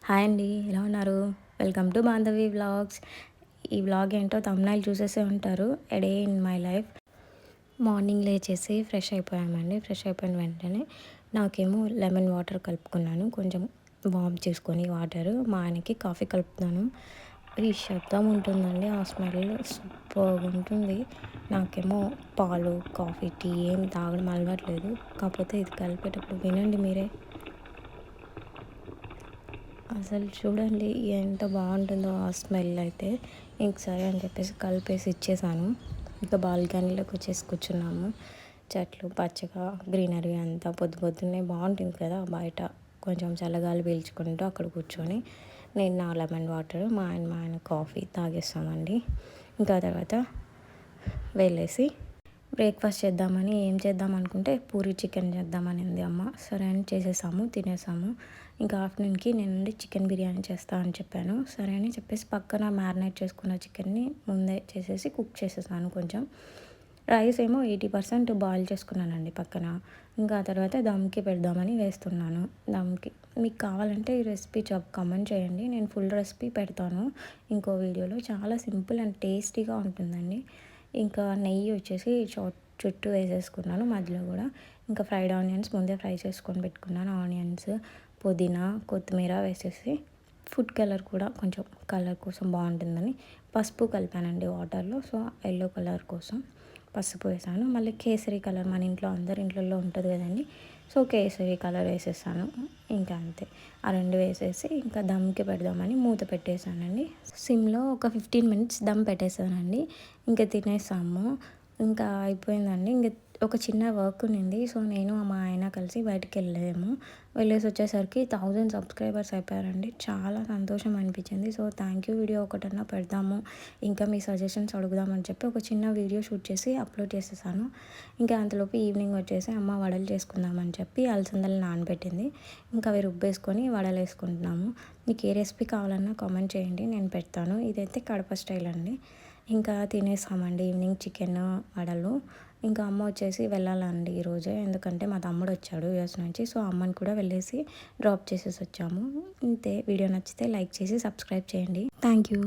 Hi అండి, ఎలా ఉన్నారు? Welcome to Bandhavi vlogs. ఈ వ్లాగ్ ఏంటో తమ్నైల్ చూసేసే ఉంటారు. A day in my life. Morning లేచేసి ఫ్రెష్ అయిపోయామండి. ఫ్రెష్ అయిపోయిన వెంటనే నాకేమో లెమన్ వాటర్ కలుపుకున్నాను. కొంచెం వార్మ్ చేసుకొని వాటర్. మా ఆయనకి కాఫీ కలుపుతున్నాను. ఈ శబ్దం ఉంటుందండి, ఆ స్మెల్ సూపర్గా ఉంటుంది. నాకేమో పాలు, కాఫీ, టీ ఏం తాగడం అలవాట్లేదు. కాకపోతే ఇది కలిపేటప్పుడు వినండి మీరే. అసలు చూడండి ఎంత బాగుంటుందో ఆ స్మెల్ అయితే. ఇంక సరే అని చెప్పేసి కలిపేసి ఇచ్చేసాను. ఇంకా బాల్కనీలోకి వచ్చేసి కూర్చున్నాము. చెట్లు పచ్చగా గ్రీనరీ అంతా పొద్దు పొద్దున్నే బాగుంటుంది కదా బయట. కొంచెం చల్లగాలి పీల్చుకుంటూ అక్కడ కూర్చొని నేను నా లెమన్ వాటర్, మా ఆయన కాఫీ తాగేస్తామండి. ఇంకా తర్వాత వెళ్ళేసి బ్రేక్ఫాస్ట్ చేద్దామని ఏం చేద్దాం అనుకుంటే పూరి చికెన్ చేద్దామనింది అమ్మ. సరే అని చేసేసాము, తినేసాము. ఇంకా ఆఫ్టర్నూన్కి నేను చికెన్ బిర్యానీ చేస్తా అని చెప్పాను. సరే అని చెప్పేసి పక్కన మ్యారినేట్ చేసుకున్న చికెన్ని ముందే చేసేసి కుక్ చేసేసాను. కొంచెం రైస్ ఏమో 80% బాయిల్ చేసుకున్నానండి పక్కన. ఇంకా ఆ తర్వాత దమ్కి పెడదామని వేస్తున్నాను. దమ్కి మీకు కావాలంటే ఈ రెసిపీ కమెంట్ చేయండి, నేను ఫుల్ రెసిపీ పెడతాను ఇంకో వీడియోలో. చాలా సింపుల్ అండ్ టేస్టీగా ఉంటుందండి. ఇంకా నెయ్యి వచ్చేసి చుట్టూ వేసేసుకున్నాను, మధ్యలో కూడా. ఇంకా ఫ్రైడ్ ఆనియన్స్ ముందే ఫ్రై చేసుకొని పెట్టుకున్నాను. ఆనియన్స్, పుదీనా, కొత్తిమీర వేసేసి ఫుడ్ కలర్ కూడా కొంచెం కలర్ కోసం బాగుంటుందని పసుపు కలిపానండి వాటర్లో. సో ఎల్లో కలర్ కోసం పసుపు వేసాను. మళ్ళీ కేసరి కలర్ మన ఇంట్లో అందరి ఇంట్లో ఉంటుంది కదండి. సో కేసరి కలర్ వేసేసాను. ఇంకా అంతే, ఆ రెండు వేసేసి ఇంకా దమ్కి పెడదామని మూత పెట్టేశానండి. సిమ్లో ఒక 15 మినిట్స్ దమ్ పెట్టేశానండి. ఇంకా తినేసాము. ఇంకా అయిపోయిందండి. ఇంక ఒక చిన్న వర్క్ ఉన్నింది. సో నేను మా ఆయన కలిసి బయటికి వెళ్ళాము. వెళ్ళేసి వచ్చేసరికి 1000 సబ్స్క్రైబర్స్ అయిపోయారండి. చాలా సంతోషం అనిపించింది. సో థ్యాంక్ యూ వీడియో ఒకటన్నా పెడదాము, ఇంకా మీ సజెషన్స్ అడుగుదామని చెప్పి ఒక చిన్న వీడియో షూట్ చేసి అప్లోడ్ చేసేసాను. ఇంకా అంతలోపు ఈవినింగ్ వచ్చేసి అమ్మ వడలు చేసుకుందామని చెప్పి అలసందలు నానబెట్టింది. ఇంకా అవి రుబ్బేసుకొని వడలు వేసుకుంటున్నాము. మీకు ఏ రెసిపీ కావాలన్నా కామెంట్ చేయండి, నేను పెడతాను. ఇదైతే కడప స్టైల్ అండి. ఇంకా తినేసామండి ఈవినింగ్ చికెన్, వడలు. ఇంకా అమ్మ వచ్చేసి వెళ్ళాలండి ఈరోజే, ఎందుకంటే మా తమ్ముడు వచ్చాడు యూఎస్ నుంచి. సో అమ్మని కూడా వెళ్ళేసి డ్రాప్ చేసేసి వచ్చాము. అంతే. వీడియో నచ్చితే లైక్ చేసి సబ్స్క్రైబ్ చేయండి. Thank you.